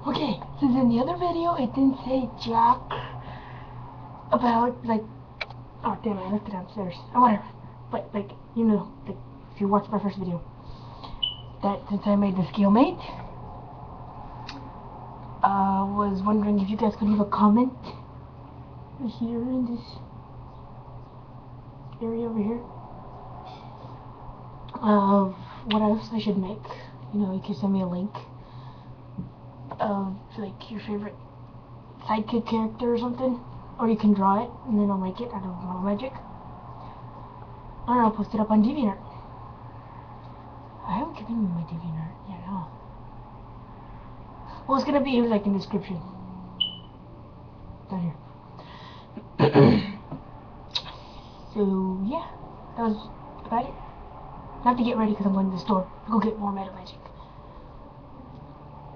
Okay, since in the other video it didn't say jack about, like, oh damn it, I left it downstairs. Oh, whatever. But, like, you know, like, if you watched my first video, that since I made the scale mate, was wondering if you guys could leave a comment here in this area over here of what else I should make. You know, you can send me a link of, like, your favorite sidekick character or something, or you can draw it and then I'll make it out of my magic. I don't know, I'll post it up on DeviantArt. I haven't given you my DeviantArt yet, huh? Well, it's gonna be like in the description down here. So yeah, that was about it. I have to get ready because I'm going to the store to go get more Meta Magic.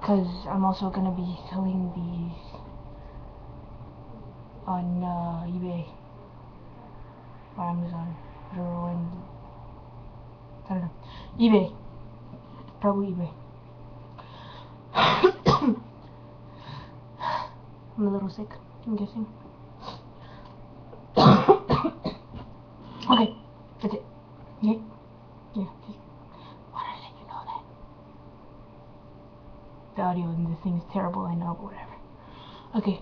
Because I'm also gonna be selling these on eBay or Amazon, whatever one. I don't know. eBay, probably eBay. I'm a little sick, I'm guessing. Okay, that's it. Yeah, yeah. Just wanted to let you know that. The audio in this thing is terrible, I know, but whatever. Okay.